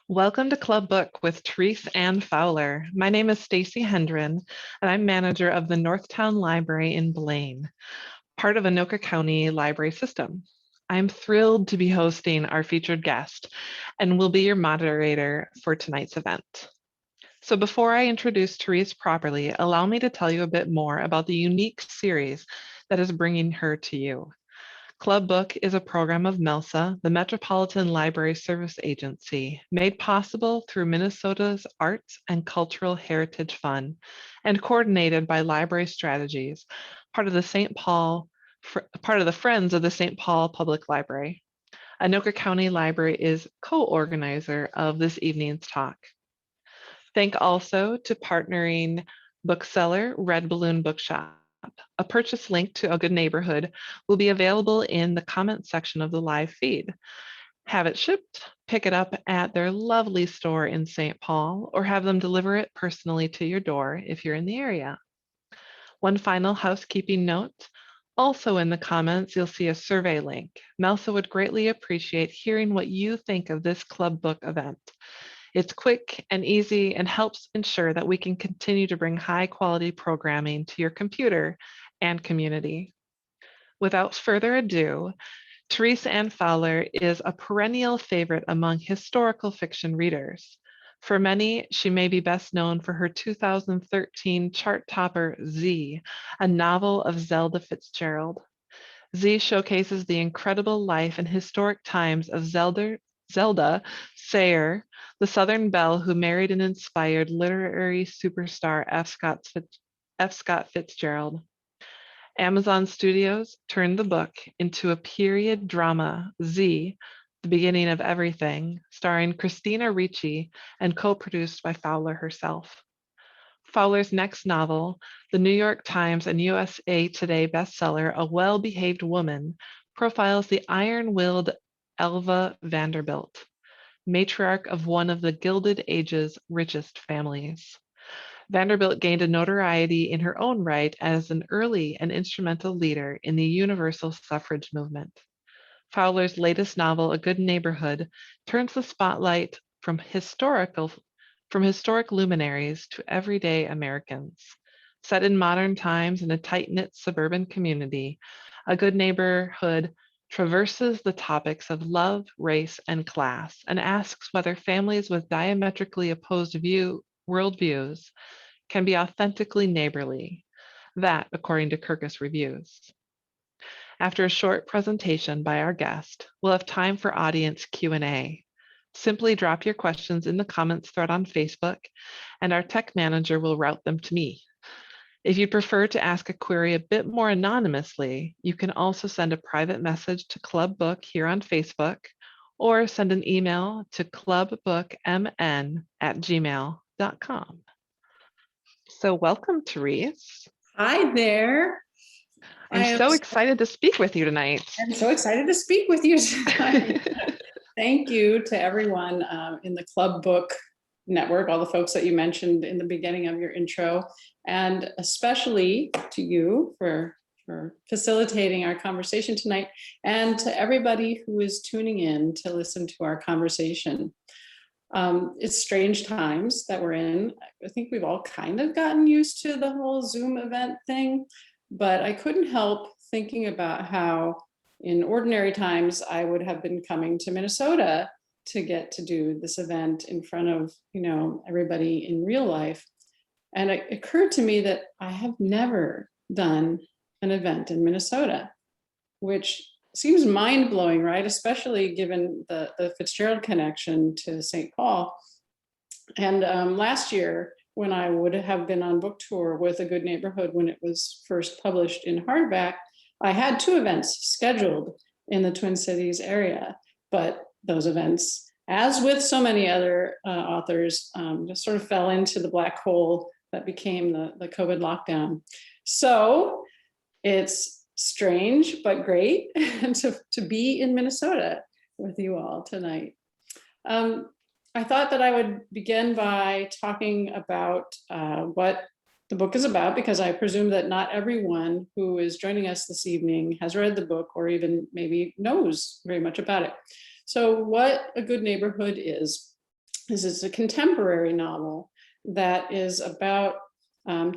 Welcome to Club Book with Therese and Fowler. My name is Stacy Hendren, and I'm manager of the Northtown Library in Blaine, part of Anoka County Library System. I'm thrilled to be hosting our featured guest and will be your moderator for tonight's event. So before I introduce Therese properly, allow me to tell you a bit more about the unique series that is bringing her to you. Club Book is a program of MELSA, the Metropolitan Library Service Agency, made possible through Minnesota's Arts and Cultural Heritage Fund and coordinated by Library Strategies, part of the Friends of the St. Paul Public Library. Anoka County Library is co-organizer of this evening's talk. Thank also to partnering bookseller Red Balloon Bookshop. A purchase link to A Good Neighborhood will be available in the comment section of the live feed. Have it shipped, pick it up at their lovely store in St. Paul, or have them deliver it personally to your door if you're in the area. One final housekeeping note. Also in the comments, you'll see a survey link. MELSA would greatly appreciate hearing what you think of this Club Book event. It's quick and easy and helps ensure that we can continue to bring high quality programming to your computer and community. Without further ado, Therese Ann Fowler is a perennial favorite among historical fiction readers. For many, she may be best known for her 2013 chart topper Z, a novel of Zelda Fitzgerald. Z showcases the incredible life and historic times of Zelda Sayre, the Southern belle who married and inspired literary superstar F. Scott Fitzgerald. Amazon Studios turned the book into a period drama, Z, The Beginning of Everything, starring Christina Ricci and co-produced by Fowler herself. Fowler's next novel, the New York Times and USA Today bestseller, A Well-Behaved Woman, profiles the iron-willed Alva Vanderbilt, matriarch of one of the Gilded Age's richest families. Vanderbilt gained a notoriety in her own right as an early and instrumental leader in the universal suffrage movement. Fowler's latest novel, A Good Neighborhood, turns the spotlight from historic luminaries to everyday Americans. Set in modern times in a tight-knit suburban community, A Good Neighborhood traverses the topics of love, race, and class, and asks whether families with diametrically opposed worldviews can be authentically neighborly. That, according to Kirkus Reviews. After a short presentation by our guest, we'll have time for audience Q&A. Simply drop your questions in the comments thread on Facebook, and our tech manager will route them to me. If you prefer to ask a query a bit more anonymously, you can also send a private message to Club Book here on Facebook, or send an email to clubbookmn@gmail.com. So welcome, Therese. Hi there. I'm so excited to speak with you tonight. I'm so excited to speak with you tonight. Thank you to everyone in the Club Book Network, all the folks that you mentioned in the beginning of your intro, and especially to you for facilitating our conversation tonight, and to everybody who is tuning in to listen to our conversation. It's strange times that we're in. I think we've all kind of gotten used to the whole Zoom event thing, but I couldn't help thinking about how in ordinary times I would have been coming to Minnesota to get to do this event in front of, everybody in real life. And it occurred to me that I have never done an event in Minnesota, which seems mind-blowing, right? Especially given the Fitzgerald connection to St. Paul. And last year, when I would have been on book tour with A Good Neighborhood when it was first published in hardback, I had 2 events scheduled in the Twin Cities area, but those events, as with so many other authors, just sort of fell into the black hole that became the COVID lockdown. So it's strange, but great to be in Minnesota with you all tonight. I thought that I would begin by talking about what the book is about, because I presume that not everyone who is joining us this evening has read the book or even maybe knows very much about it. So what A Good Neighborhood is This is a contemporary novel that is about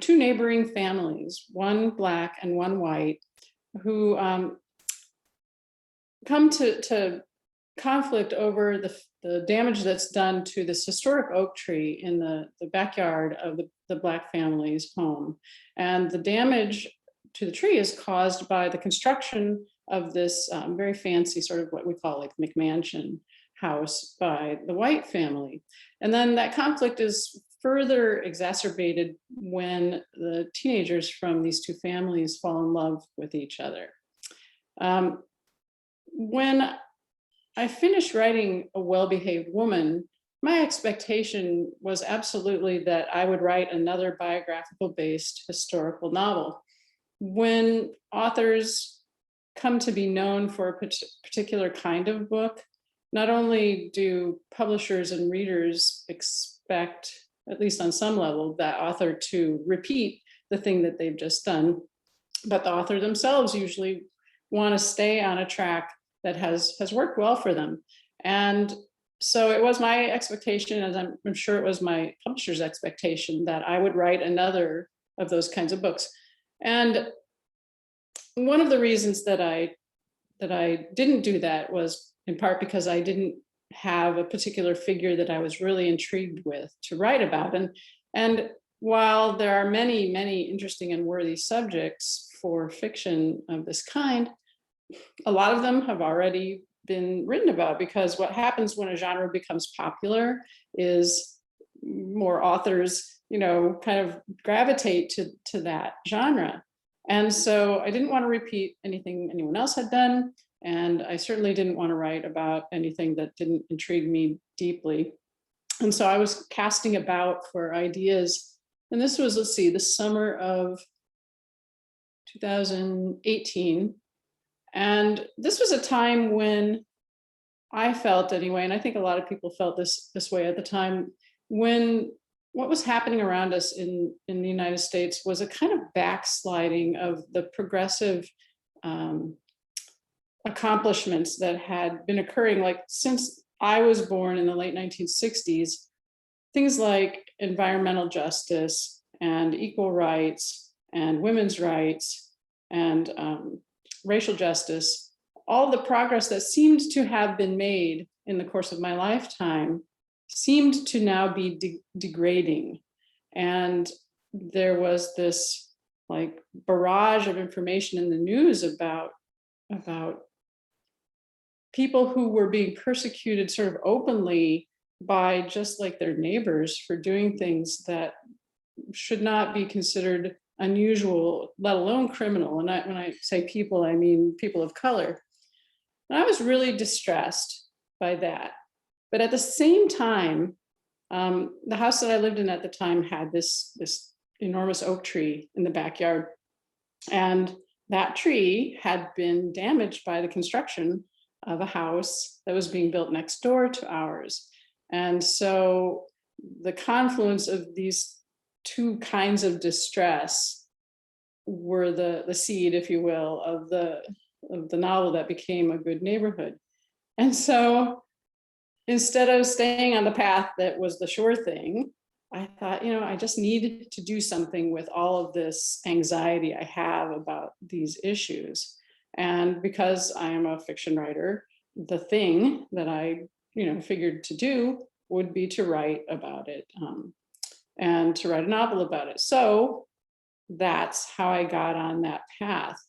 two neighboring families, one Black and one white, who come to conflict over the damage that's done to this historic oak tree in the backyard of the Black family's home. And the damage to the tree is caused by the construction of this very fancy sort of what we call like McMansion house by the white family. And then that conflict is further exacerbated when the teenagers from these two families fall in love with each other. When I finished writing A Well-Behaved Woman, my expectation was absolutely that I would write another biographical-based historical novel. When authors come to be known for a particular kind of book, not only do publishers and readers expect, at least on some level, that author to repeat the thing that they've just done, but the author themselves usually want to stay on a track that has worked well for them. And so it was my expectation, as I'm sure it was my publisher's expectation, that I would write another of those kinds of books. And one of the reasons that I didn't do that was in part because I didn't have a particular figure that I was really intrigued with to write about. And while there are many, many interesting and worthy subjects for fiction of this kind, a lot of them have already been written about, because what happens when a genre becomes popular is more authors, kind of gravitate to that genre. And so I didn't want to repeat anything anyone else had done. And I certainly didn't want to write about anything that didn't intrigue me deeply. And so I was casting about for ideas. And this was, let's see, the summer of 2018. And this was a time when I felt, anyway, and I think a lot of people felt this way at the time, when what was happening around us in the United States was a kind of backsliding of the progressive accomplishments that had been occurring, like since I was born in the late 1960s, things like environmental justice and equal rights and women's rights and racial justice, all the progress that seemed to have been made in the course of my lifetime seemed to now be degrading. And there was this like barrage of information in the news about people who were being persecuted sort of openly by just like their neighbors for doing things that should not be considered unusual, let alone criminal. And when I say people, I mean people of color. And I was really distressed by that. But at the same time, the house that I lived in at the time had this enormous oak tree in the backyard. And that tree had been damaged by the construction of a house that was being built next door to ours. And so the confluence of these two kinds of distress were the seed, if you will, of the novel that became A Good Neighborhood. And so instead of staying on the path that was the sure thing, I thought, I just need to do something with all of this anxiety I have about these issues. And because I am a fiction writer, the thing that I, figured to do would be to write about it and to write a novel about it. So that's how I got on that path.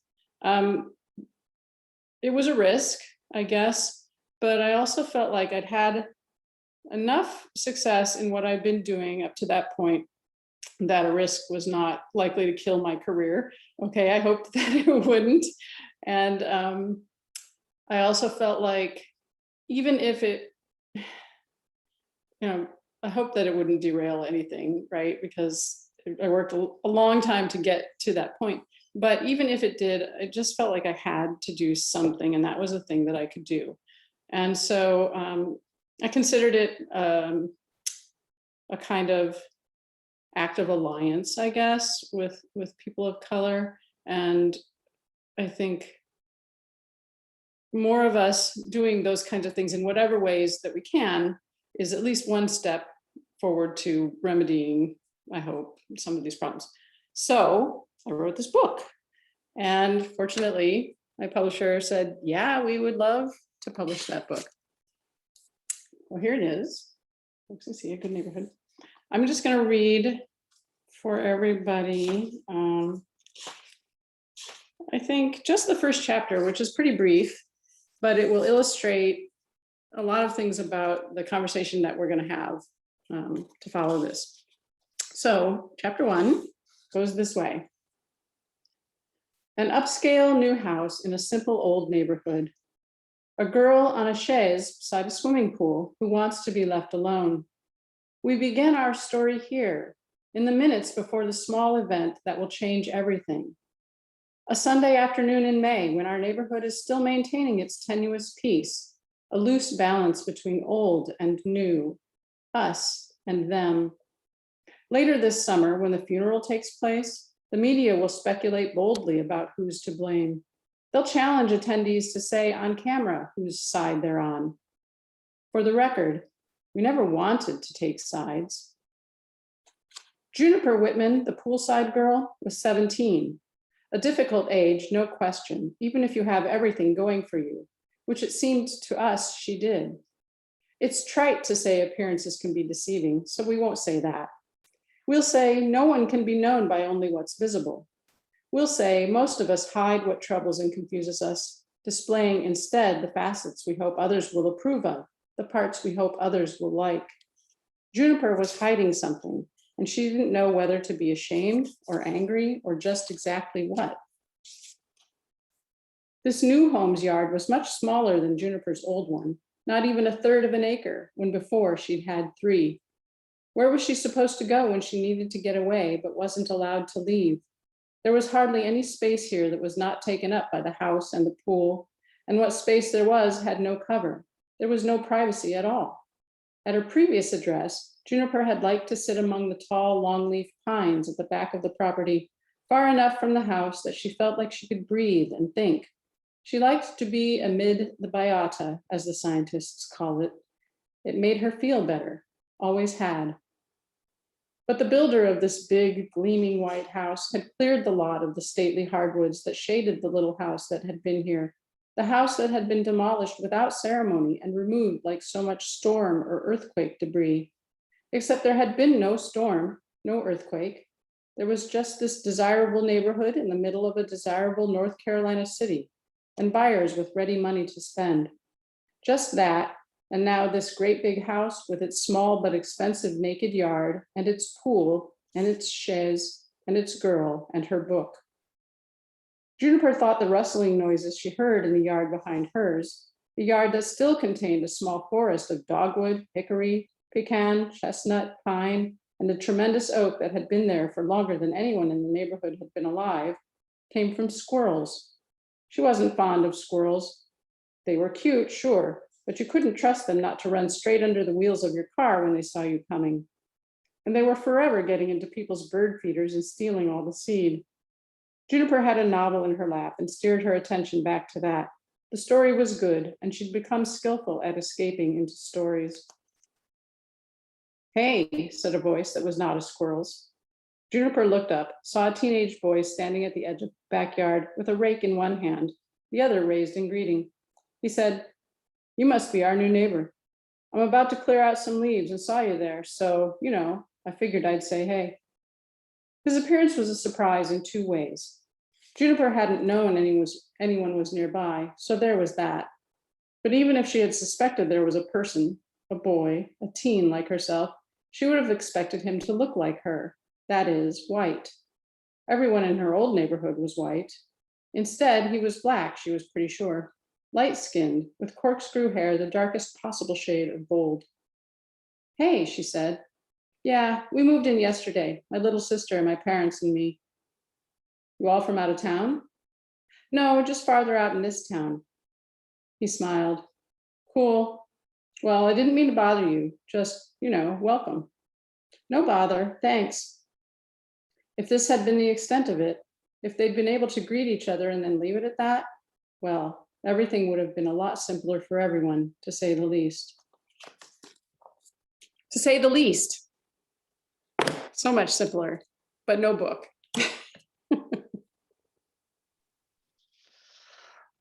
It was a risk, I guess, but I also felt like I'd had enough success in what I've been doing up to that point that a risk was not likely to kill my career. Okay, I hoped that it wouldn't. And I also felt like even if it, I hope that it wouldn't derail anything, right? Because I worked a long time to get to that point. But even if it did, I just felt like I had to do something, and that was a thing that I could do. And so I considered it a kind of act of alliance, I guess, with people of color. And I think more of us doing those kinds of things in whatever ways that we can is at least one step forward to remedying, I hope, some of these problems. So I wrote this book. And fortunately, my publisher said, yeah, we would love to publish that book. Well, here it is. Folks can see A Good Neighborhood. I'm just going to read for everybody. I think just the first chapter, which is pretty brief, but it will illustrate a lot of things about the conversation that we're going to have to follow this. So chapter 1 goes this way. An upscale new house in a simple old neighborhood. A girl on a chaise beside a swimming pool who wants to be left alone. We begin our story here, in the minutes before the small event that will change everything. A Sunday afternoon in May, when our neighborhood is still maintaining its tenuous peace, a loose balance between old and new, us and them. Later this summer, when the funeral takes place, the media will speculate boldly about who's to blame. They'll challenge attendees to say on camera whose side they're on. For the record, we never wanted to take sides. Juniper Whitman, the poolside girl, was 17. A difficult age, no question, even if you have everything going for you, which it seemed to us she did. It's trite to say appearances can be deceiving, so we won't say that. We'll say no one can be known by only what's visible. We'll say most of us hide what troubles and confuses us, displaying instead the facets we hope others will approve of, the parts we hope others will like. Juniper was hiding something, and she didn't know whether to be ashamed or angry or just exactly what. This new home's yard was much smaller than Juniper's old one, not even a third of an acre, when before she'd had 3. Where was she supposed to go when she needed to get away but wasn't allowed to leave? There was hardly any space here that was not taken up by the house and the pool, and what space there was had no cover. There was no privacy at all. At her previous address, Juniper had liked to sit among the tall longleaf pines at the back of the property, far enough from the house that she felt like she could breathe and think. She liked to be amid the biota, as the scientists call it. It made her feel better, always had. But the builder of this big, gleaming white house had cleared the lot of the stately hardwoods that shaded the little house that had been here, the house that had been demolished without ceremony and removed like so much storm or earthquake debris. Except there had been no storm, no earthquake. There was just this desirable neighborhood in the middle of a desirable North Carolina city, and buyers with ready money to spend. Just that, and now this great big house with its small but expensive naked yard, and its pool, and its chaise, and its girl, and her book. Juniper thought the rustling noises she heard in the yard behind hers, the yard that still contained a small forest of dogwood, hickory, pecan, chestnut, pine, and a tremendous oak that had been there for longer than anyone in the neighborhood had been alive, came from squirrels. She wasn't fond of squirrels. They were cute, sure, but you couldn't trust them not to run straight under the wheels of your car when they saw you coming. And they were forever getting into people's bird feeders and stealing all the seed. Juniper had a novel in her lap and steered her attention back to that. The story was good, and she'd become skillful at escaping into stories. "Hey," said a voice that was not a squirrel's. Juniper looked up, saw a teenage boy standing at the edge of the backyard with a rake in one hand, the other raised in greeting. He said, "You must be our new neighbor. I'm about to clear out some leaves and saw you there, so, I figured I'd say hey." His appearance was a surprise in 2 ways. Juniper hadn't known anyone was nearby, so there was that. But even if she had suspected there was a person, a boy, a teen like herself, she would have expected him to look like her, that is, white. Everyone in her old neighborhood was white. Instead, he was black, she was pretty sure, light-skinned, with corkscrew hair the darkest possible shade of gold. "Hey," she said. "Yeah, we moved in yesterday, my little sister and my parents and me." "You all from out of town?" "No, just farther out in this town." He smiled. "Cool. Well, I didn't mean to bother you. Just, welcome." "No bother, thanks." If this had been the extent of it, if they'd been able to greet each other and then leave it at that, well, everything would have been a lot simpler for everyone, to say the least. to say the least. So much simpler, but no book.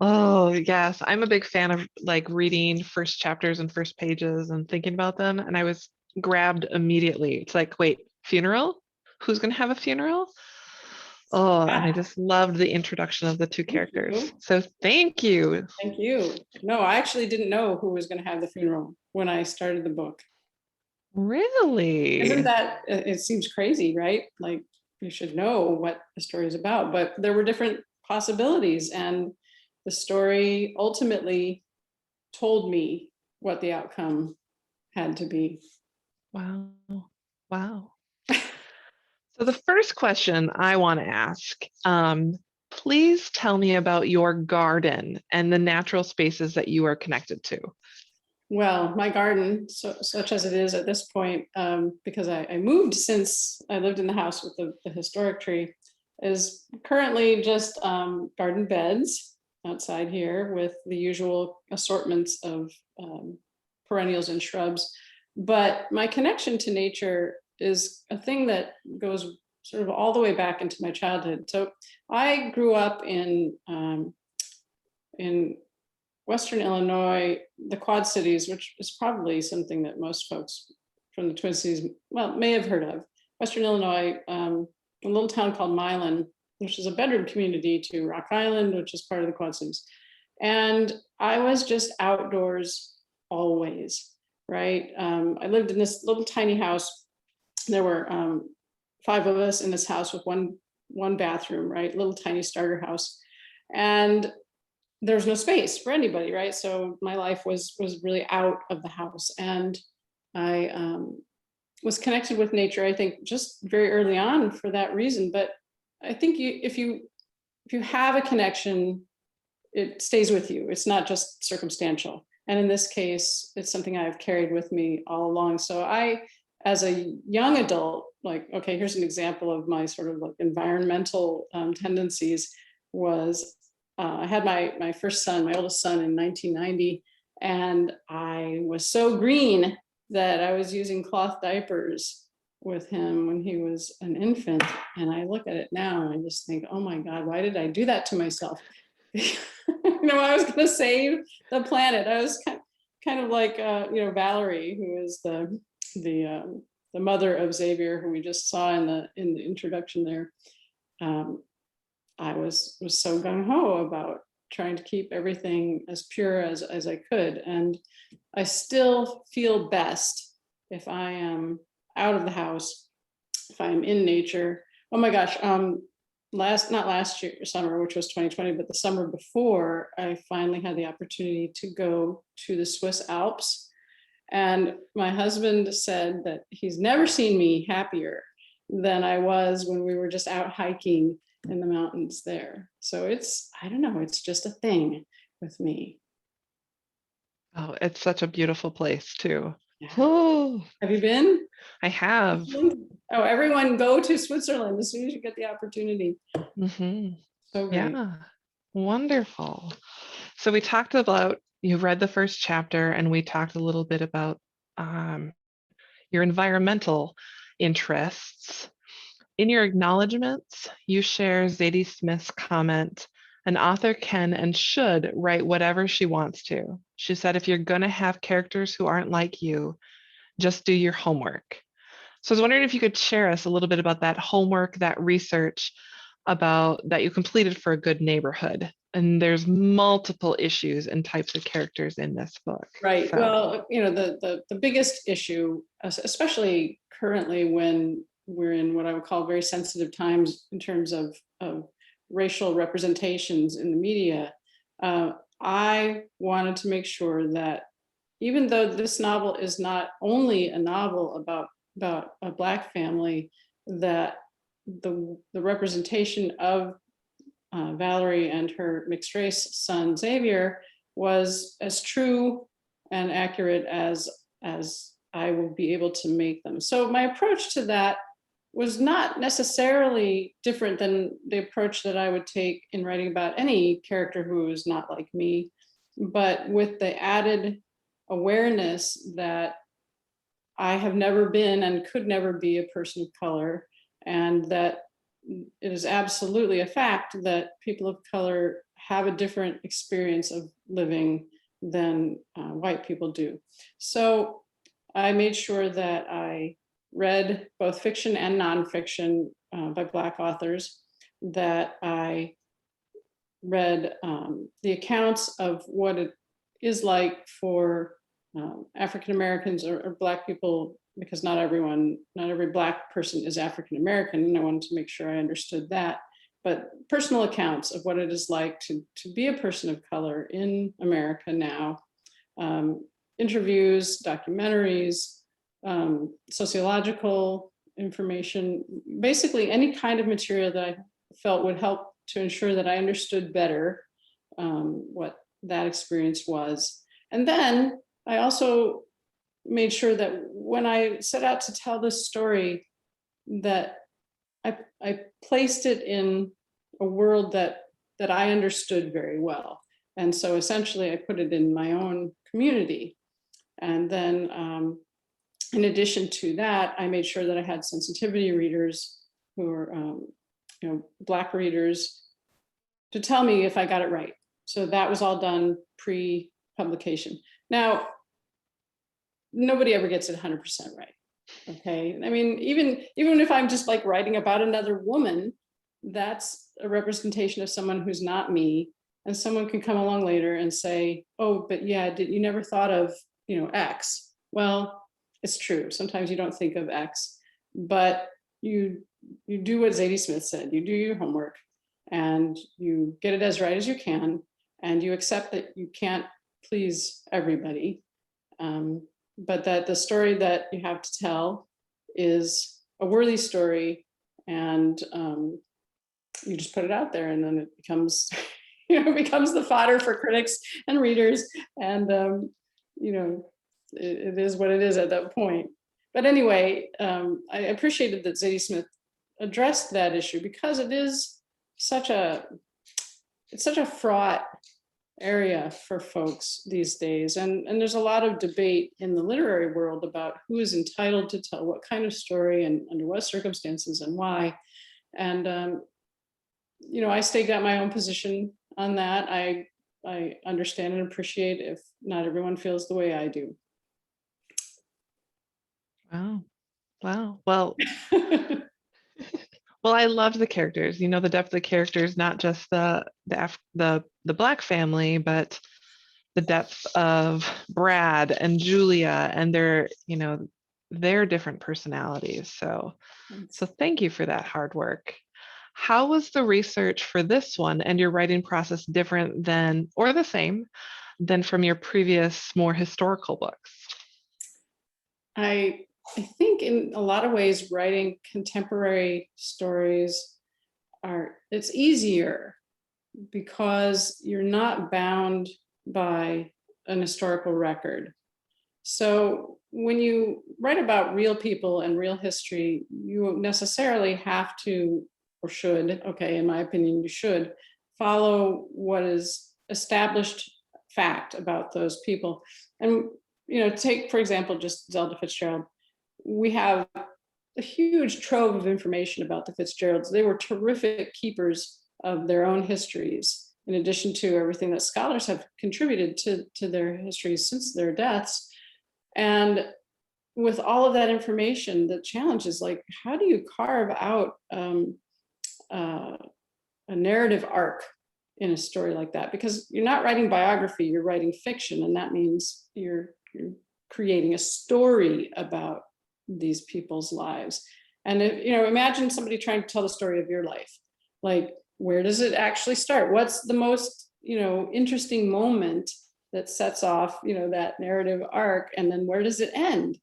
Oh, yes. I'm a big fan of like reading first chapters and first pages and thinking about them. And I was grabbed immediately. It's like, wait, funeral? Who's going to have a funeral? Oh, and I Yeah, just loved the introduction of the two thank characters. you. So thank you. Thank you. No, I actually didn't know who was going to have the funeral when I started the book. Isn't Really? that, it seems crazy, right? Like you should know what the story is about, but there were different possibilities, and the story ultimately told me what the outcome had to be. Wow. Wow. So the first question I want to ask, please tell me about your garden and the natural spaces that you are connected to. Well, my garden, such as it is at this point, because I moved since I lived in the house with the historic tree, is currently just garden beds outside here with the usual assortments of perennials and shrubs. But my connection to nature is a thing that goes sort of all the way back into my childhood. So I grew up in Western Illinois, the Quad Cities, which is probably something that most folks from the Twin Cities, well, may have heard of. Western Illinois, a little town called Milan, which is a bedroom community to Rock Island, which is part of the Quad Cities. And I was just outdoors always, right? I lived in this little tiny house. There were 5 of us in this house with one bathroom, right? Little tiny starter house. And there's no space for anybody, right? So my life was really out of the house, and I was connected with nature, I think, just very early on for that reason. But I think if you have a connection, it stays with you. It's not just circumstantial. And in this case, it's something I've carried with me all along. So I, as a young adult, like, okay, here's an example of my sort of like environmental tendencies was, I had my first son, my oldest son, in 1990, and I was so green that I was using cloth diapers with him when he was an infant. And I look at it now and I just think, oh my God, why did I do that to myself? I was going to save the planet. I was kind of like Valerie, who is the mother of Xavier, who we just saw in the introduction there. I was so gung-ho about trying to keep everything as pure as I could. And I still feel best if I am out of the house, if I'm in nature. Oh my gosh, not last year, summer, which was 2020, but the summer before, I finally had the opportunity to go to the Swiss Alps. And my husband said that he's never seen me happier than I was when we were just out hiking in the mountains there. So I don't know, it's just a thing with me. Oh, it's such a beautiful place too. Yeah. Oh, Have you been? I have. Oh, everyone go to Switzerland as soon as you get the opportunity. Mm-hmm. So great. Yeah, wonderful. So we talked about, you read the first chapter, and we talked a little bit about your environmental interests. In your acknowledgements, you share Zadie Smith's comment, an author can and should write whatever she wants to. She said, if you're going to have characters who aren't like you, just do your homework. So I was wondering if you could share us a little bit about that homework, that research about that you completed for A Good Neighborhood. And there's multiple issues and types of characters in this book. Right. So. Well, the biggest issue, especially currently when we're in what I would call very sensitive times in terms of racial representations in the media, I wanted to make sure that even though this novel is not only a novel about a Black family, that the representation of Valerie and her mixed race son Xavier was as true and accurate as I will be able to make them. So my approach to that was not necessarily different than the approach that I would take in writing about any character who is not like me, but with the added awareness that I have never been and could never be a person of color, and that it is absolutely a fact that people of color have a different experience of living than white people do. So I made sure that I read both fiction and nonfiction by Black authors, that I read the accounts of what it is like for African Americans or Black people, because not every Black person is African American, and I wanted to make sure I understood that. But personal accounts of what it is like to be a person of color in America now, interviews, documentaries, sociological information, basically any kind of material that I felt would help to ensure that I understood better what that experience was. And then I also made sure that when I set out to tell this story, that I placed it in a world that I understood very well. And so essentially I put it in my own community. And then in addition to that, I made sure that I had sensitivity readers who were Black readers to tell me if I got it right. So that was all done pre-publication. Now, nobody ever gets it 100% right. Okay. I mean, even if I'm just like writing about another woman, that's a representation of someone who's not me. And someone can come along later and say, oh, but yeah, you never thought of, X. Well, it's true. Sometimes you don't think of X, but you do what Zadie Smith said. You do your homework and you get it as right as you can. And you accept that you can't please everybody. But that the story that you have to tell is a worthy story, and you just put it out there, and then it becomes, becomes the fodder for critics and readers, and it is what it is at that point. But anyway, I appreciated that Zadie Smith addressed that issue, because it is such a fraught area for folks these days, and there's a lot of debate in the literary world about who is entitled to tell what kind of story and under what circumstances and why. And I staked out my own position on that. I understand and appreciate if not everyone feels the way I do. Wow. Well, well, I loved the characters. The depth of the characters, not just the Black family, but the depth of Brad and Julia and their different personalities. So thank you for that hard work. How was the research for this one and your writing process different than, or the same, than from your previous more historical books? I think in a lot of ways, writing contemporary stories it's easier because you're not bound by an historical record. So when you write about real people and real history, you necessarily have to, or should, in my opinion, you should follow what is established fact about those people. And, take, for example, just Zelda Fitzgerald. We have a huge trove of information about the Fitzgeralds. They were terrific keepers of their own histories, in addition to everything that scholars have contributed to their histories since their deaths. And with all of that information, the challenge is like, how do you carve out a narrative arc in a story like that? Because you're not writing biography, you're writing fiction, and that means you're creating a story about these people's lives. And imagine somebody trying to tell the story of your life. Like, where does it actually start? What's the most interesting moment that sets off that narrative arc, and then where does it end?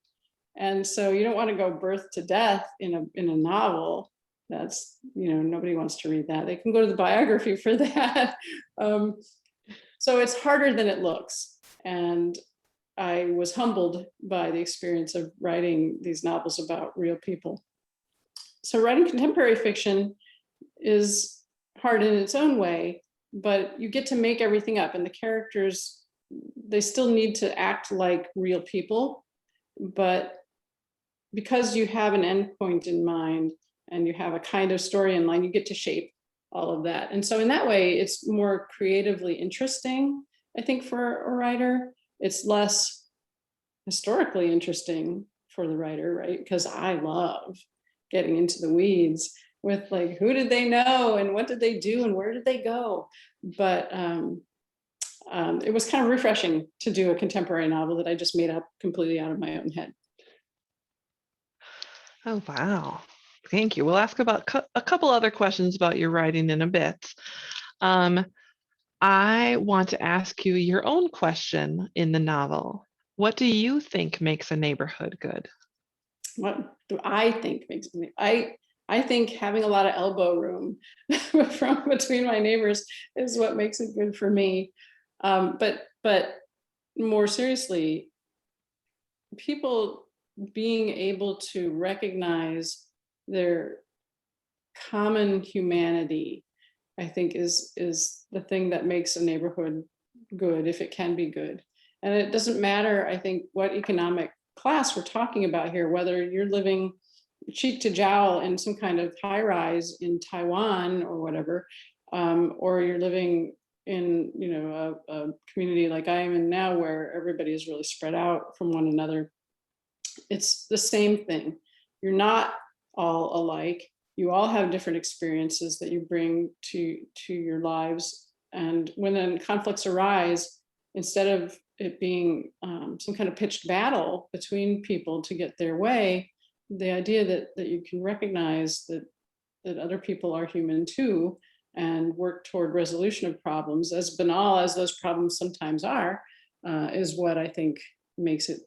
And so you don't want to go birth to death in a novel. That's nobody wants to read that. They can go to the biography for that. So it's harder than it looks. And I was humbled by the experience of writing these novels about real people. So writing contemporary fiction is hard in its own way, but you get to make everything up, and the characters, they still need to act like real people, but because you have an endpoint in mind and you have a kind of story in mind, you get to shape all of that. And so in that way, it's more creatively interesting, I think, for a writer. It's less historically interesting for the writer, right? Because I love getting into the weeds with like, who did they know and what did they do and where did they go? But it was kind of refreshing to do a contemporary novel that I just made up completely out of my own head. Oh, wow. Thank you. We'll ask about a couple other questions about your writing in a bit. I want to ask you your own question in the novel. What do you think makes a neighborhood good? What do I think makes me? I think having a lot of elbow room from between my neighbors is what makes it good for me. But more seriously, people being able to recognize their common humanity, I think is the thing that makes a neighborhood good, if it can be good. And it doesn't matter, I think, what economic class we're talking about here, whether you're living cheek to jowl in some kind of high rise in Taiwan or whatever, or you're living in a community like I am in now, where everybody is really spread out from one another. It's the same thing. You're not all alike. You all have different experiences that you bring to your lives. And when then conflicts arise, instead of it being some kind of pitched battle between people to get their way, the idea that you can recognize that other people are human too, and work toward resolution of problems, as banal as those problems sometimes are, is what I think makes it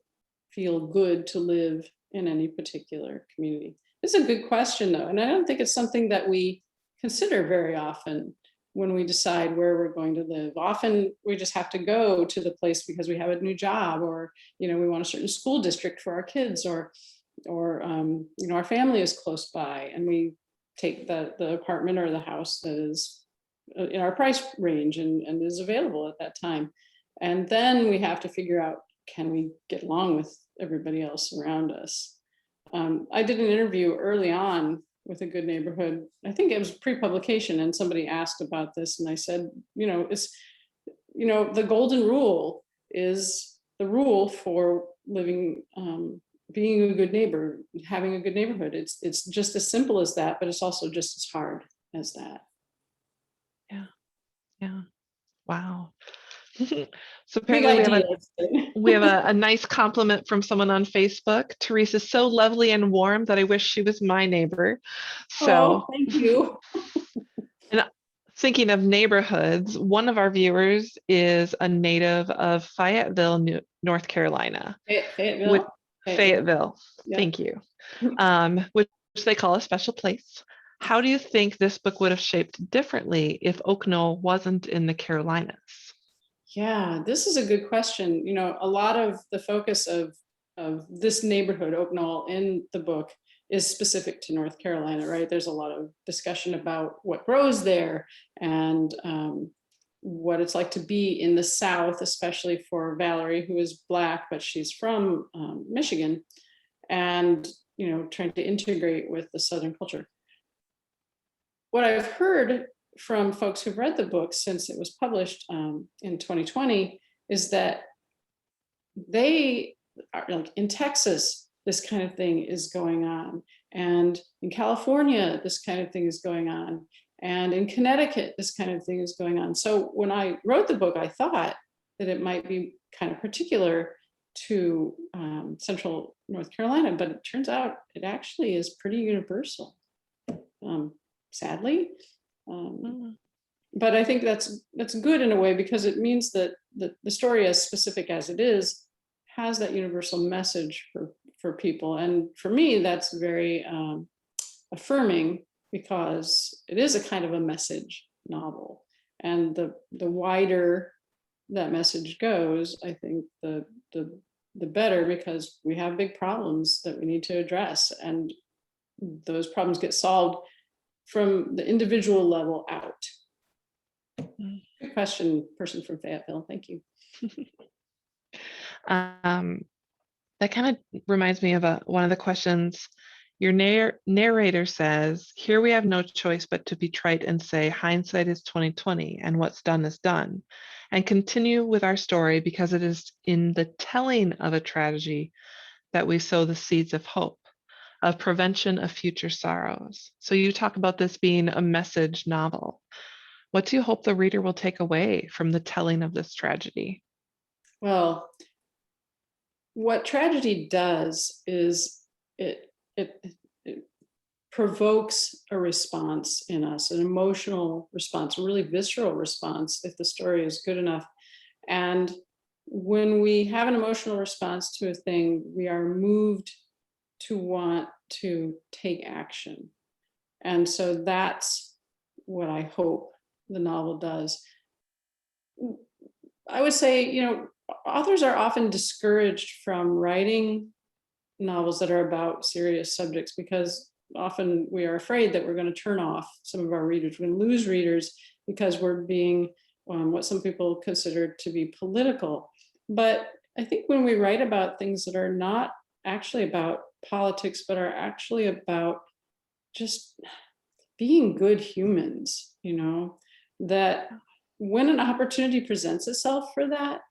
feel good to live in any particular community. It's a good question, though, and I don't think it's something that we consider very often when we decide where we're going to live. Often we just have to go to the place because we have a new job, or we want a certain school district for our kids, or our family is close by, and we take the apartment or the house that is in our price range and is available at that time. And then we have to figure out, can we get along with everybody else around us? I did an interview early on with a good neighborhood. I think it was pre-publication, and somebody asked about this, and I said, it's the golden rule is the rule for living, being a good neighbor, having a good neighborhood. It's just as simple as that, but it's also just as hard as that. Yeah. Wow. So apparently we have a nice compliment from someone on Facebook. Therese is so lovely and warm that I wish she was my neighbor. So thank you. And thinking of neighborhoods, one of our viewers is a native of Fayetteville, North Carolina. Fayetteville. Fayetteville. Yeah. Thank you. Which they call a special place. How do you think this book would have shaped differently if Oak Knoll wasn't in the Carolinas? Yeah, this is a good question. A lot of the focus of this neighborhood, Oak Knoll, in the book is specific to North Carolina, right? There's a lot of discussion about what grows there and what it's like to be in the South, especially for Valerie, who is Black, but she's from Michigan, and trying to integrate with the Southern culture. What I've heard from folks who've read the book since it was published in 2020 is that they are like, in Texas, this kind of thing is going on, and in California, this kind of thing is going on, and in Connecticut, this kind of thing is going on. So when I wrote the book, I thought that it might be kind of particular to Central North Carolina, but it turns out it actually is pretty universal, sadly. But I think that's good in a way, because it means that the story, as specific as it is, has that universal message for people. And for me, that's very affirming, because it is a kind of a message novel. And the wider that message goes, I think the better, because we have big problems that we need to address. And those problems get solved from the individual level out. Good question, person from Fayetteville. Thank you. That kind of reminds me of one of the questions. Your narrator says, "Here we have no choice but to be trite and say hindsight is 2020 and what's done is done, and continue with our story because it is in the telling of a tragedy that we sow the seeds of hope, of prevention of future sorrows." So you talk about this being a message novel. What do you hope the reader will take away from the telling of this tragedy? Well, what tragedy does is it provokes a response in us, an emotional response, a really visceral response if the story is good enough. And when we have an emotional response to a thing, we are moved to want to take action. And so that's what I hope the novel does. I would say, authors are often discouraged from writing novels that are about serious subjects because often we are afraid that we're going to turn off some of our readers. We're going to lose readers because we're being what some people consider to be political. But I think when we write about things that are not actually about politics, but are actually about just being good humans, that when an opportunity presents itself for that,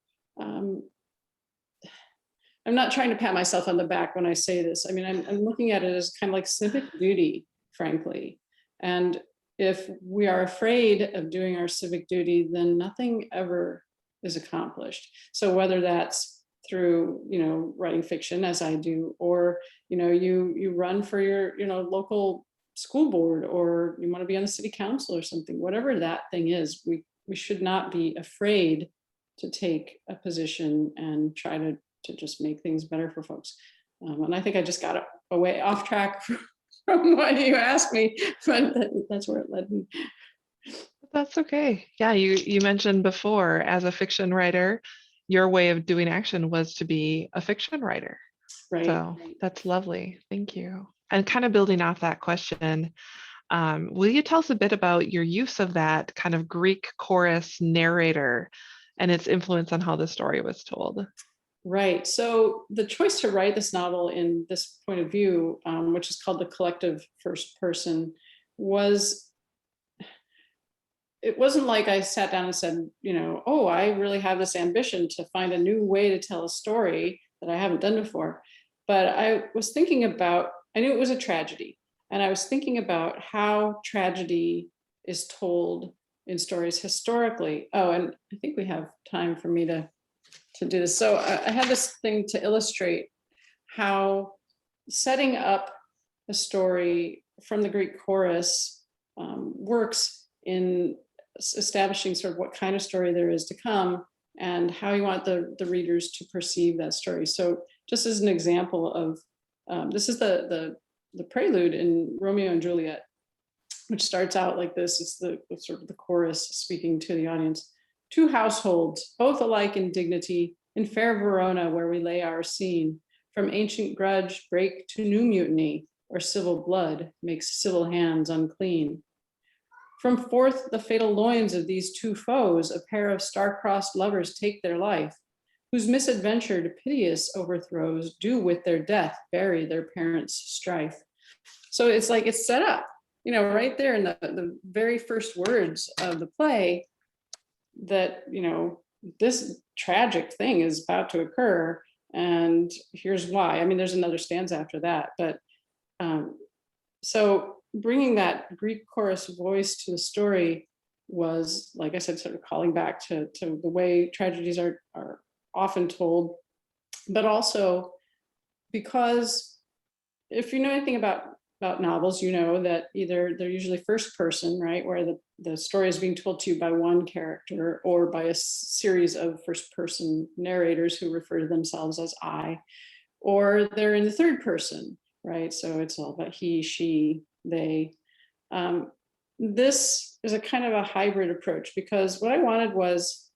I'm not trying to pat myself on the back when I say this. I mean, I'm looking at it as kind of like civic duty, frankly. And if we are afraid of doing our civic duty, then nothing ever is accomplished. So whether that's through, writing fiction as I do, or, you run for your, local school board, or you want to be on the city council or something, whatever that thing is, we should not be afraid to take a position and try to just make things better for folks. And I think I just got away off track from what you asked me, but that's where it led me. That's okay. Yeah, you mentioned before, as a fiction writer, your way of doing action was to be a fiction writer. Right. So that's lovely. Thank you. And kind of building off that question, will you tell us a bit about your use of that kind of Greek chorus narrator and its influence on how the story was told? Right. So the choice to write this novel in this point of view, which is called the collective first person, it wasn't like I sat down and said, oh, I really have this ambition to find a new way to tell a story that I haven't done before. But I was thinking about, I knew it was a tragedy. And I was thinking about how tragedy is told in stories historically. Oh, and I think we have time for me to do this. So I had this thing to illustrate how setting up a story from the Greek chorus works in establishing sort of what kind of story there is to come and how you want the readers to perceive that story. So just as an example of, this is the prelude in Romeo and Juliet, which starts out like this. It's the sort of the chorus speaking to the audience. Two households, both alike in dignity, in fair Verona where we lay our scene, from ancient grudge break to new mutiny, or civil blood makes civil hands unclean. From forth the fatal loins of these two foes, a pair of star-crossed lovers take their life, whose misadventured piteous overthrows do with their death bury their parents' strife. So it's like it's set up, right there in the very first words of the play, that this tragic thing is about to occur, and here's why. I mean, there's another stanza after that, but so bringing that Greek chorus voice to the story was, like I said, sort of calling back to the way tragedies are often told, but also because if you know anything about novels, that either they're usually first person, right, where the story is being told to you by one character or by a series of first person narrators who refer to themselves as I, or they're in the third person, right? So it's all about he, she, they. This is a kind of a hybrid approach because what I wanted was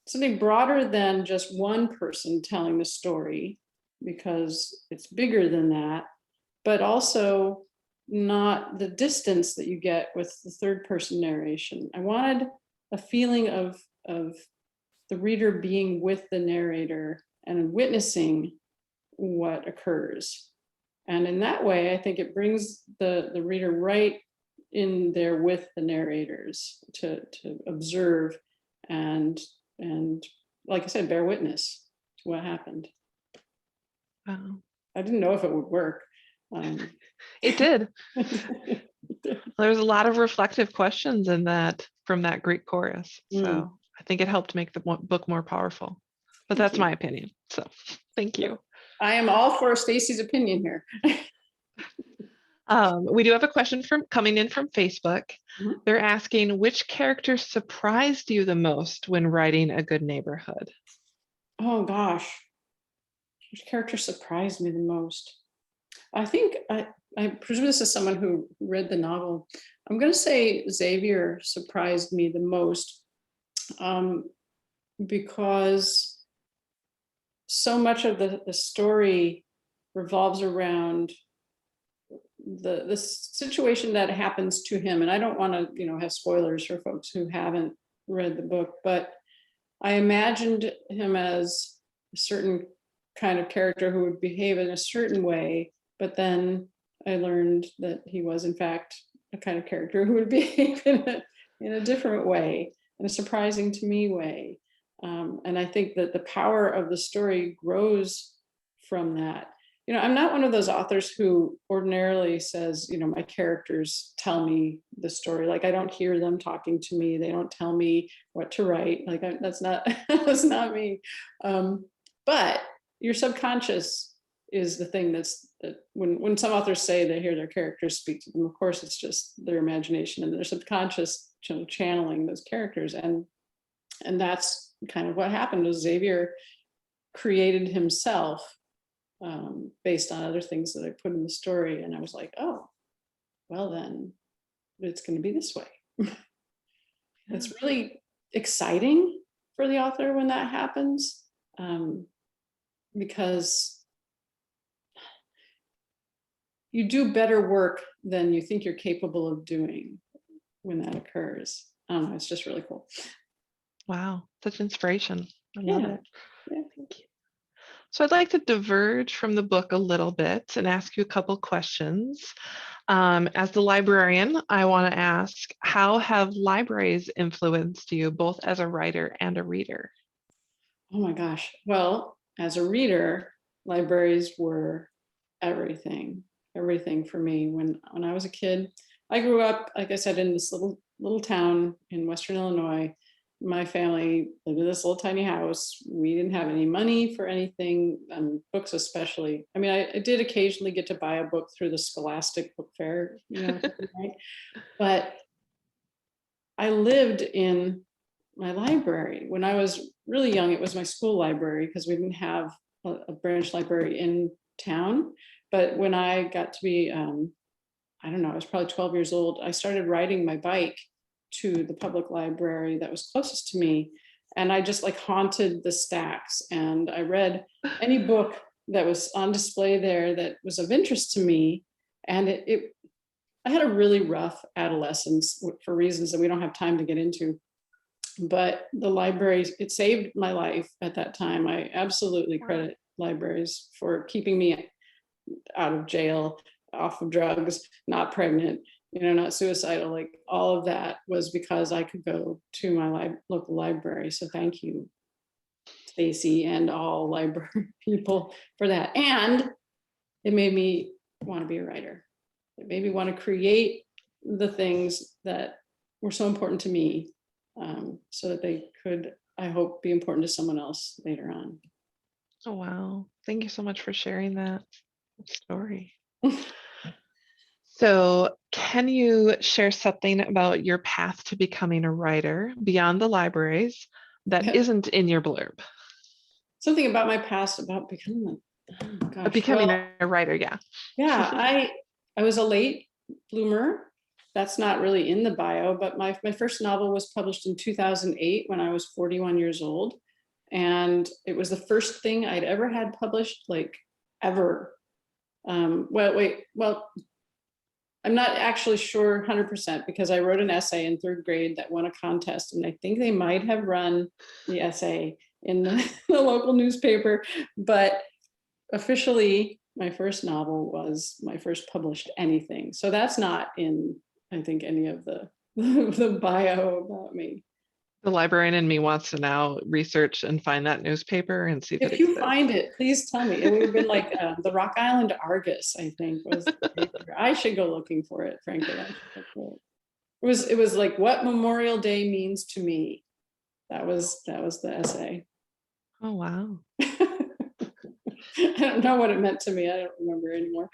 something broader than just one person telling the story, because it's bigger than that, but also not the distance that you get with the third person narration. I wanted a feeling of the reader being with the narrator and witnessing what occurs. And in that way, I think it brings the reader right in there with the narrators to observe and like I said, bear witness to what happened. Wow. I didn't know if it would work. It did. There's a lot of reflective questions in that from that Greek chorus. So I think it helped make the book more powerful. But that's my opinion. So thank you. I am all for Stacy's opinion here. We do have a question coming in from Facebook. They're asking, which character surprised you the most when writing A Good Neighborhood? Oh gosh, which character surprised me the most? I think I presume this is someone who read the novel. I'm going to say Xavier surprised me the most, because so much of the story revolves around the situation that happens to him. And I don't want to, have spoilers for folks who haven't read the book, but I imagined him as a certain kind of character who would behave in a certain way, but then I learned that he was in fact a kind of character who would behave in a different way, in a surprising to me way. And I think that the power of the story grows from that. I'm not one of those authors who ordinarily says, my characters tell me the story. Like I don't hear them talking to me. They don't tell me what to write. Like that's not that's not me. But your subconscious is the thing that when some authors say they hear their characters speak to them, of course it's just their imagination and their subconscious channeling those characters. And that's kind of what happened. Was Xavier created himself based on other things that I put in the story. And I was like, oh, well then it's going to be this way. It's really exciting for the author when that happens, because you do better work than you think you're capable of doing when that occurs. It's just really cool. Wow, such inspiration. I love it. Yeah. Thank you. So I'd like to diverge from the book a little bit and ask you a couple questions. As the librarian, I want to ask, how have libraries influenced you both as a writer and a reader? Oh my gosh. Well, as a reader, libraries were everything for me. When I was a kid, I grew up, like I said, in this little town in Western Illinois. My family lived in this little tiny house. We didn't have any money for anything, books especially. I mean, I did occasionally get to buy a book through the Scholastic Book Fair, right? But I lived in my library. When I was really young, it was my school library because we didn't have a branch library in town. But when I got to be, I don't know, I was probably 12 years old, I started riding my bike to the public library that was closest to me. And I just haunted the stacks, and I read any book that was on display there that was of interest to me. And I had a really rough adolescence for reasons that we don't have time to get into. But the library, it saved my life at that time. I absolutely credit libraries for keeping me out of jail, off of drugs, not pregnant, not suicidal. Like all of that was because I could go to my local library. So thank you, Stacy, and all library people for that. And it made me want to be a writer. It made me want to create the things that were so important to me, so that they could, I hope, be important to someone else later on. Oh, wow. Thank you so much for sharing that story. So can you share something about your path to becoming a writer beyond the libraries that isn't in your blurb? Something about my past about becoming a writer, yeah. Yeah, I was a late bloomer. That's not really in the bio, but my first novel was published in 2008 when I was 41 years old. And it was the first thing I'd ever had published, ever. Well, I'm not actually sure 100% because I wrote an essay in third grade that won a contest, and I think they might have run the essay in the local newspaper. But officially, my first novel was my first published anything. So that's not in, I think, any of the the bio about me. The librarian in me wants to now research and find that newspaper and see if it If you exists. find it, please tell me. It would have been like the Rock Island Argus, I think, was the paper. I should go looking for it, frankly. I should look for it. It was like what Memorial Day means to me. That was the essay. Oh, wow. I don't know what it meant to me. I don't remember anymore.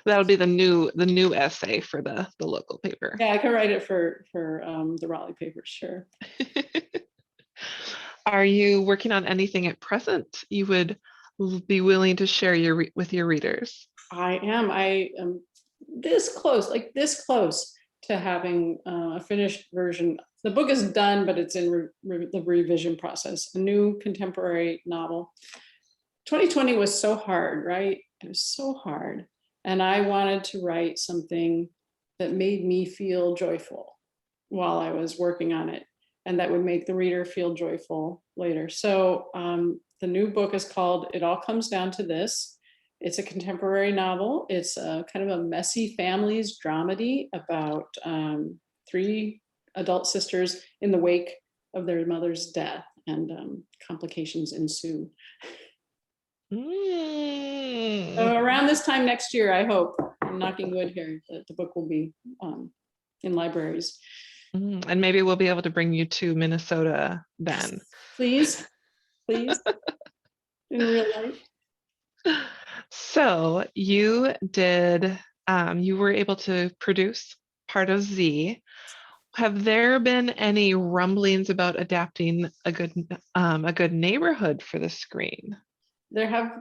That'll be the new essay for the local paper. Yeah, I could write it for the Raleigh paper, sure. Are you working on anything at present you would be willing to share with your readers? I am this close to having a finished version. The book is done, but it's in the revision process. A new contemporary novel. 2020 was so hard, right? It was so hard. And I wanted to write something that made me feel joyful while I was working on it, and that would make the reader feel joyful later. So the new book is called It All Comes Down to This. It's a contemporary novel. It's a kind of a messy families dramedy about 3 adult sisters in the wake of their mother's death, and complications ensue. So around this time next year, I hope, I'm knocking wood here, that the book will be in libraries. And maybe we'll be able to bring you to Minnesota then. Please, in real life. So you were able to produce part of Z. Have there been any rumblings about adapting a good neighborhood for the screen? There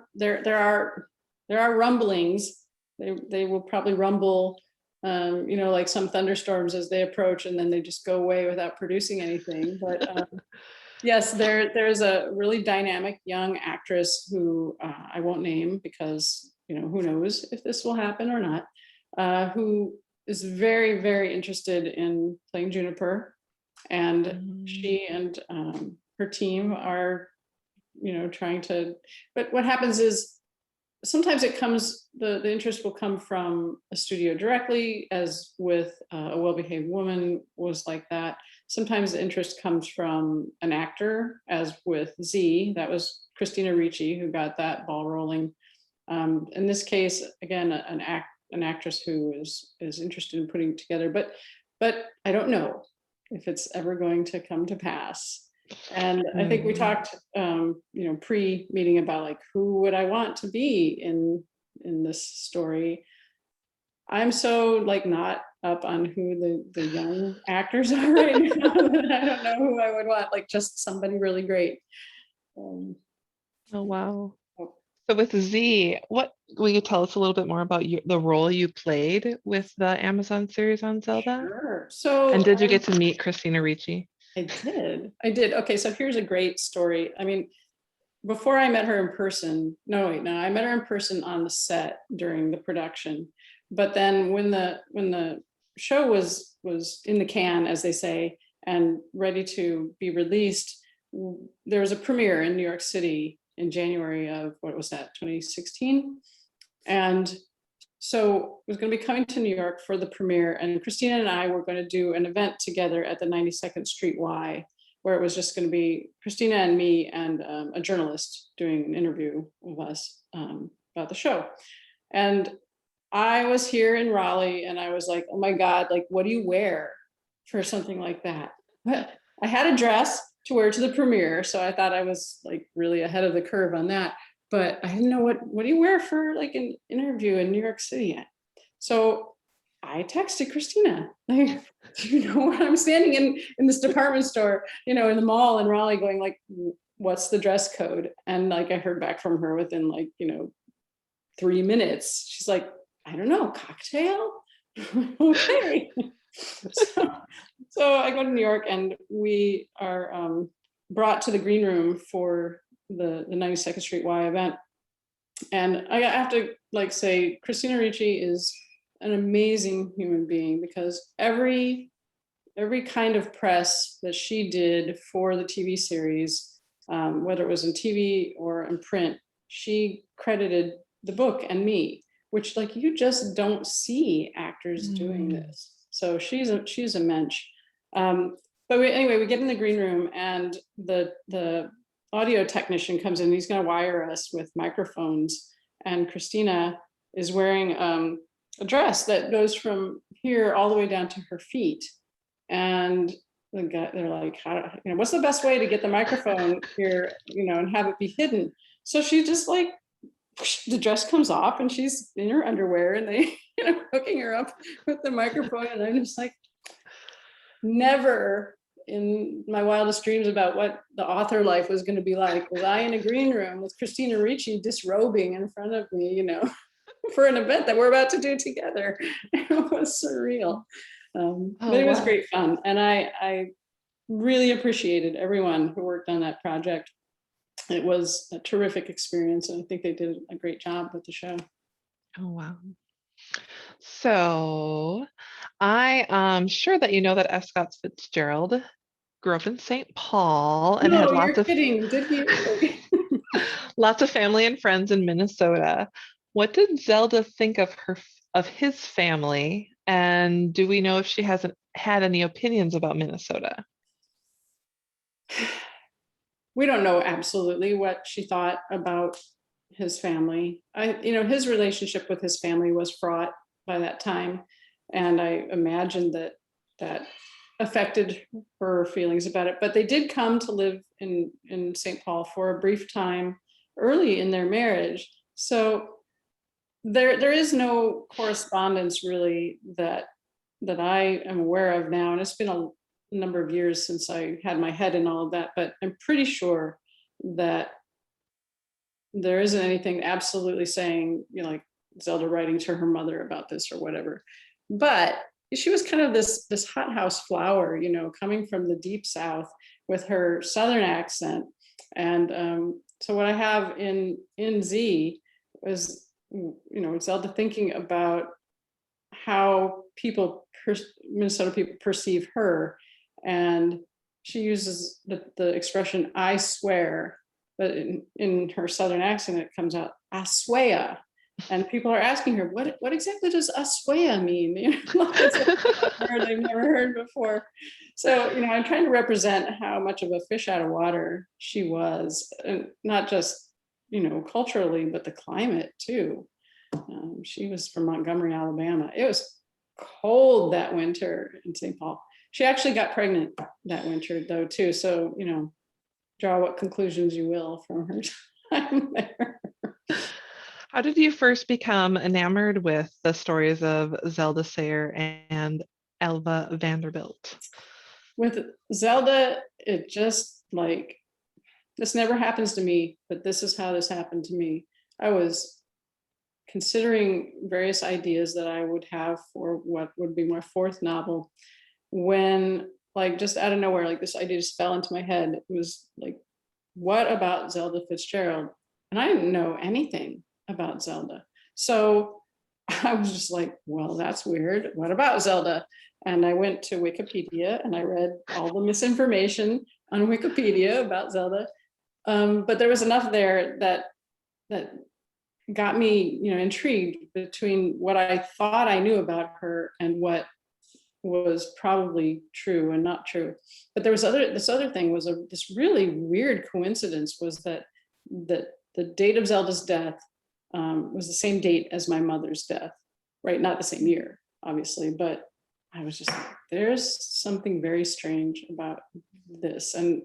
are rumblings. They will probably rumble, like some thunderstorms as they approach, and then they just go away without producing anything. But yes, there's a really dynamic young actress who I won't name because who knows if this will happen or not, who is very, very interested in playing Juniper, and she and her team are trying to, but what happens is sometimes the interest will come from a studio directly, as with A Well-Behaved Woman was like that. Sometimes the interest comes from an actor, as with Z. That was Christina Ricci who got that ball rolling. In this case, again, an actress who is interested in putting it together, but I don't know if it's ever going to come to pass. And I think we talked, pre-meeting about like, who would I want to be in this story? I'm so like not up on who the young actors are right now that I don't know who I would want, like just somebody really great. Oh, wow. So with Z, what will you tell us a little bit more about the role you played with the Amazon series on Zelda? Sure. So, and did you get to meet Christina Ricci? I did. Okay, so here's a great story. I mean, before I met her in person, I met her in person on the set during the production. But then when the show was in the can, as they say, and ready to be released, there was a premiere in New York City in January of, what was that, 2016? And so I was going to be coming to New York for the premiere, and Christina and I were going to do an event together at the 92nd Street Y, where it was just going to be Christina and me and a journalist doing an interview with us about the show. And I was here in Raleigh, and I was like, oh my God, like, what do you wear for something like that? But I had a dress to wear to the premiere, so I thought I was like really ahead of the curve on that. But I didn't know what do you wear for like an interview in New York City. So I texted Christina, like, I'm standing in this department store, in the mall in Raleigh going like, what's the dress code? And like, I heard back from her within like, 3 minutes. She's like, I don't know, cocktail? Okay. So I go to New York, and we are brought to the green room for the 92nd Street Y event. And I have to like say, Christina Ricci is an amazing human being, because every kind of press that she did for the TV series whether it was in TV or in print, she credited the book and me, which like you just don't see actors doing this. So she's a mensch. But anyway, we get in the green room and the audio technician comes in. He's going to wire us with microphones, and Christina is wearing a dress that goes from here all the way down to her feet. And they're like, what's the best way to get the microphone here, and have it be hidden? So she just like, the dress comes off and she's in her underwear, and they, hooking her up with the microphone. And I'm just like, never in my wildest dreams about what the author life was going to be like was I in a green room with Christina Ricci disrobing in front of me, for an event that we're about to do together. It was surreal. But it was great fun. And I really appreciated everyone who worked on that project. It was a terrific experience, and I think they did a great job with the show. Oh, wow. So I am sure that you know that F. Scott Fitzgerald grew up in St. Paul and had lots of kidding. Did he? lots of family and friends in Minnesota. What did Zelda think of his family? And do we know if she hasn't had any opinions about Minnesota? We don't know absolutely what she thought about his family. His relationship with his family was fraught by that time. And I imagine that affected her feelings about it. But they did come to live in St. Paul for a brief time early in their marriage. So there is no correspondence really that I am aware of now. And it's been a number of years since I had my head in all of that, but I'm pretty sure that there isn't anything absolutely saying, like Zelda writing to her mother about this or whatever. But she was kind of this hothouse flower, coming from the deep South with her Southern accent. And so what I have in Z was, Zelda thinking about how Minnesota people perceive her. And she uses the expression, I swear, but in her Southern accent, it comes out, I swear. And people are asking her, what exactly does aswea mean? It's a word they've never heard before. So, I'm trying to represent how much of a fish out of water she was, and not just, culturally, but the climate too. She was from Montgomery, Alabama. It was cold that winter in St. Paul. She actually got pregnant that winter though too. So, draw what conclusions you will from her time there. How did you first become enamored with the stories of Zelda Sayer and Alva Vanderbilt? With Zelda, it just like, this never happens to me, but this is how this happened to me. I was considering various ideas that I would have for what would be my fourth novel, when like just out of nowhere, like this idea just fell into my head. It was like, what about Zelda Fitzgerald? And I didn't know anything about Zelda. So I was just like, well, that's weird. What about Zelda? And I went to Wikipedia and I read all the misinformation on Wikipedia about Zelda. But there was enough there that got me, intrigued between what I thought I knew about her and what was probably true and not true. But there was this other thing was this really weird coincidence, was that the date of Zelda's death was the same date as my mother's death, right? Not the same year, obviously, but I was just like, there's something very strange about this. And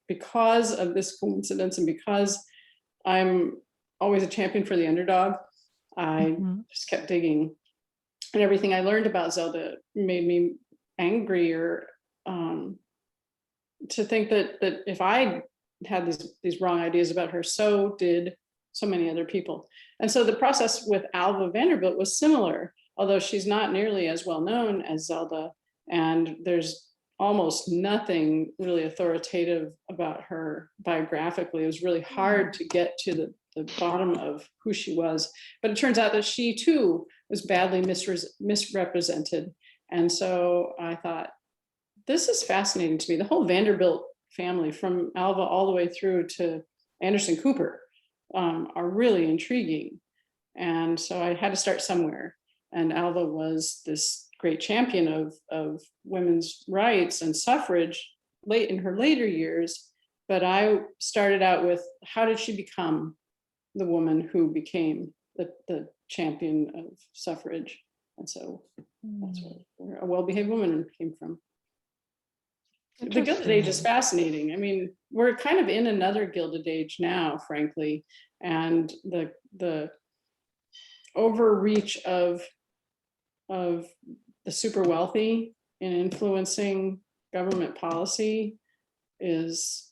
because of this coincidence, and because I'm always a champion for the underdog, I just kept digging. And everything I learned about Zelda made me angrier, to think that if I had these wrong ideas about her, so did so many other people. And so the process with Alva Vanderbilt was similar, although she's not nearly as well known as Zelda. And there's almost nothing really authoritative about her biographically. It was really hard to get to the bottom of who she was. But it turns out that she too was badly misrepresented. And so I thought, this is fascinating to me. The whole Vanderbilt family, from Alva all the way through to Anderson Cooper, are really intriguing. And so I had to start somewhere. And Alva was this great champion of women's rights and suffrage late in her later years. But I started out with, how did she become the woman who became the champion of suffrage? And so that's where A Well-Behaved Woman came from. The Gilded Age is fascinating. I mean, we're kind of in another Gilded Age now, frankly, and the overreach of the super wealthy in influencing government policy is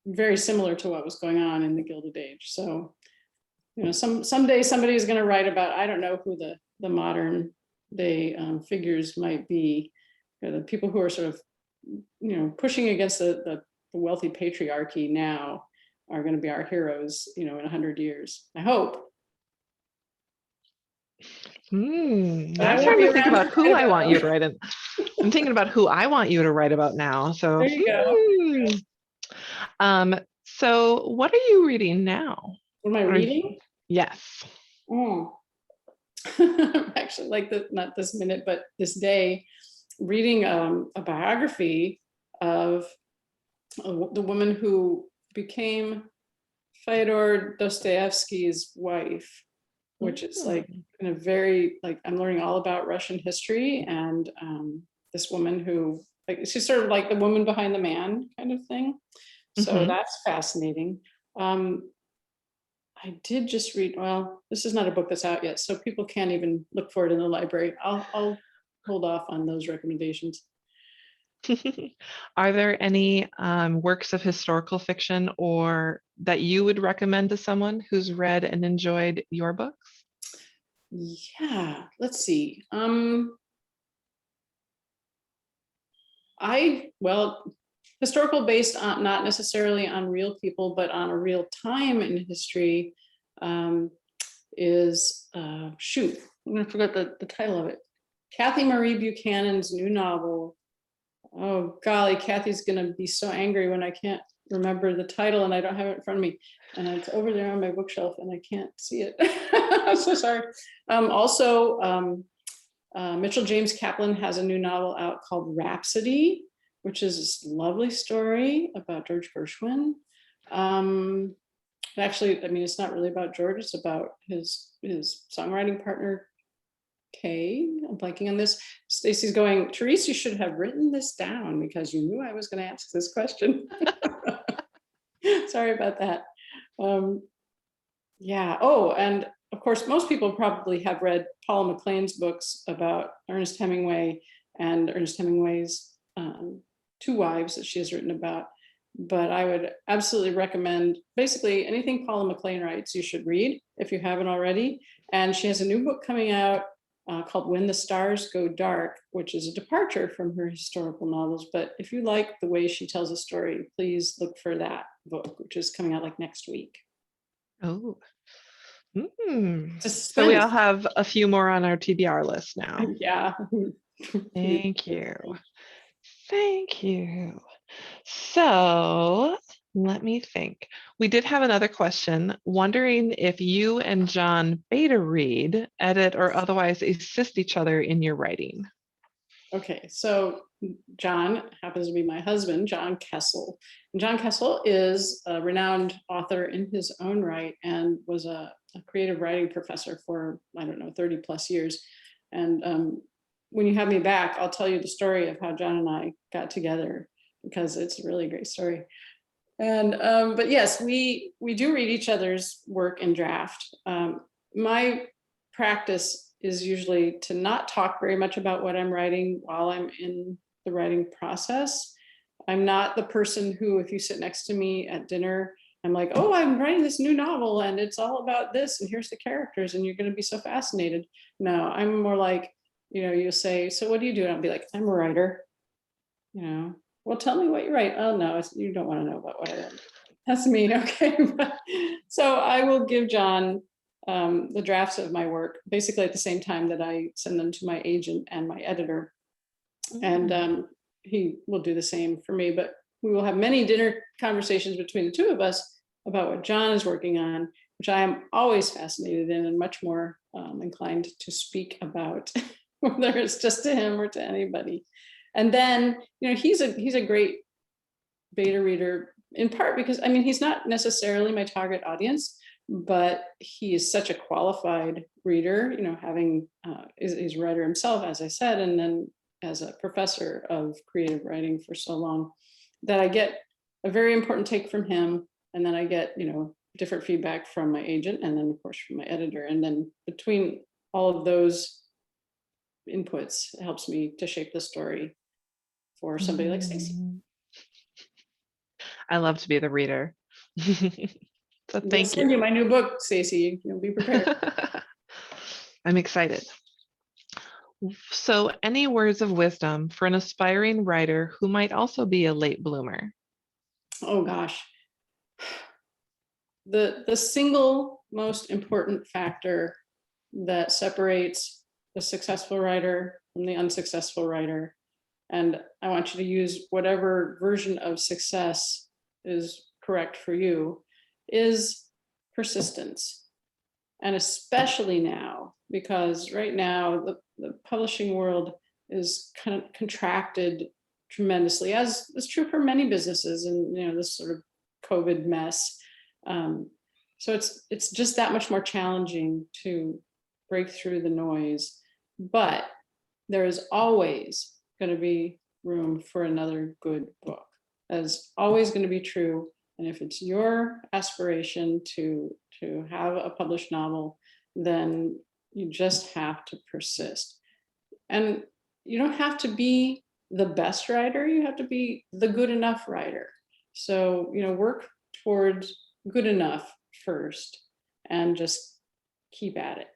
very similar to what was going on in the Gilded Age. So, you know, someday somebody is going to write about, I don't know who the modern day figures might be, the people who are sort of, you know, pushing against the wealthy patriarchy now are going to be our heroes, you know, in 100 years, I hope. I'm trying to think about who I want you to write. I'm thinking about who I want you to write about now. So there you go. So what are you reading now? What am I reading? Yes. Oh. Actually, like not this minute, but this day, reading a biography of the woman who became Fyodor Dostoevsky's wife, which is like in a very, like, I'm learning all about Russian history, and this woman who, like, she's sort of like the woman behind the man kind of thing. So that's fascinating. I did just read, well, this is not a book that's out yet, so people can't even look for it in the library. I'll hold off on those recommendations. Are there any works of historical fiction or that you would recommend to someone who's read and enjoyed your books? Yeah, let's see. Historical based on, not necessarily on real people, but on a real time in history, is shoot, I'm gonna forget the title of it. Kathy Marie Buchanan's new novel. Oh golly, Kathy's gonna be so angry when I can't remember the title and I don't have it in front of me, and it's over there on my bookshelf and I can't see it. I'm so sorry. Mitchell James Kaplan has a new novel out called Rhapsody, which is this lovely story about George Gershwin. Actually, I mean, it's not really about George, it's about his songwriting partner, Kay. I'm blanking on this. Stacy's going, Therese, you should have written this down because you knew I was going to ask this question. Sorry about that. Yeah. Oh, and of course, most people probably have read Paula McLean's books about Ernest Hemingway and Ernest Hemingway's two wives that she has written about. But I would absolutely recommend basically anything Paula McLean writes, you should read if you haven't already. And she has a new book coming out called When the Stars Go Dark, which is a departure from her historical novels. But if you like the way she tells a story, please look for that book, which is coming out like next week. Oh. So we all have a few more on our TBR list now. Yeah. Thank you. Thank you. So let me think. We did have another question, wondering if you and John beta read, edit, or otherwise assist each other in your writing. Okay, so John happens to be my husband, John Kessel. And John Kessel is a renowned author in his own right and was a creative writing professor for, I don't know, 30 plus years. And when you have me back, I'll tell you the story of how John and I got together, because it's a really great story. And but yes, we do read each other's work and draft. My practice is usually to not talk very much about what I'm writing while I'm in the writing process. I'm not the person who, if you sit next to me at dinner, I'm like, oh, I'm writing this new novel and it's all about this and here's the characters and you're going to be so fascinated. No, I'm more like, you know, you'll say, so what do you do? And I'll be like, I'm a writer. You know, well, tell me what you write. Oh no, you don't want to know about what I write. That's me. Okay. So I will give John the drafts of my work basically at the same time that I send them to my agent and my editor. And he will do the same for me. But we will have many dinner conversations between the two of us about what John is working on, which I am always fascinated in and much more inclined to speak about, whether it's just to him or to anybody. And then, he's a great beta reader, in part because, I mean, he's not necessarily my target audience, but he is such a qualified reader, having he's a writer himself, as I said, and then as a professor of creative writing for so long, that I get a very important take from him. And then I get, different feedback from my agent, and then of course from my editor. And then between all of those inputs, it helps me to shape the story for somebody like Stacey. I love to be the reader. So thank you. Send you my new book, Stacey. Be prepared. I'm excited. So, any words of wisdom for an aspiring writer who might also be a late bloomer? Oh gosh. The single most important factor that separates the successful writer from the unsuccessful writer, and I want you to use whatever version of success is correct for you, is persistence. And especially now, because right now the publishing world is kind of contracted tremendously, as is true for many businesses, and this sort of COVID mess. So it's just that much more challenging to break through the noise. But there is always going to be room for another good book. That is always going to be true. And if it's your aspiration to have a published novel, then you just have to persist. And you don't have to be the best writer, you have to be the good enough writer. So, work towards good enough first and just keep at it.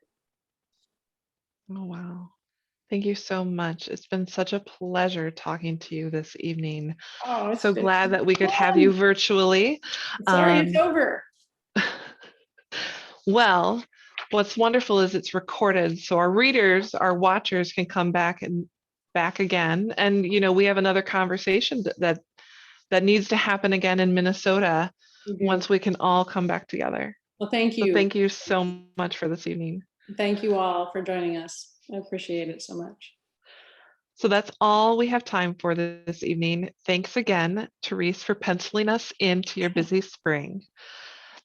Oh, wow. Thank you so much. It's been such a pleasure talking to you this evening. Oh, so glad that we could have you virtually. Sorry, it's over. Well, what's wonderful is it's recorded, so our readers, our watchers can come back again. And we have another conversation that needs to happen again in Minnesota once we can all come back together. Well, thank you. So thank you so much for this evening. Thank you all for joining us. I appreciate it so much. So that's all we have time for this evening. Thanks again, Therese, for penciling us into your busy spring.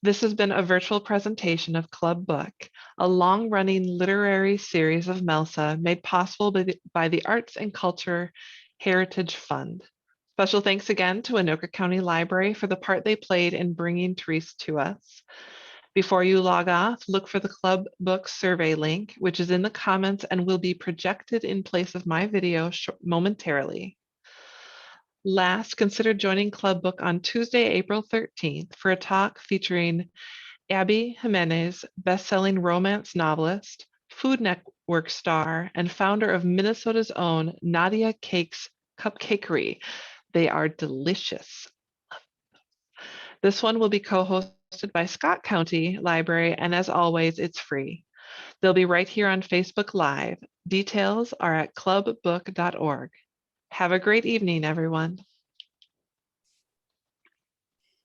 This has been a virtual presentation of Club Book, a long-running literary series of MELSA made possible by the Arts and Culture Heritage Fund. Special thanks again to Anoka County Library for the part they played in bringing Therese to us. Before you log off, look for the Club Book survey link, which is in the comments and will be projected in place of my video momentarily. Last, consider joining Club Book on Tuesday, April 13th for a talk featuring Abby Jimenez, best-selling romance novelist, Food Network star, and founder of Minnesota's own Nadia Cakes Cupcakery. They are delicious. This one will be co-hosted by Scott County Library, and as always, it's free. They'll be right here on Facebook Live. Details are at clubbook.org. Have a great evening, everyone.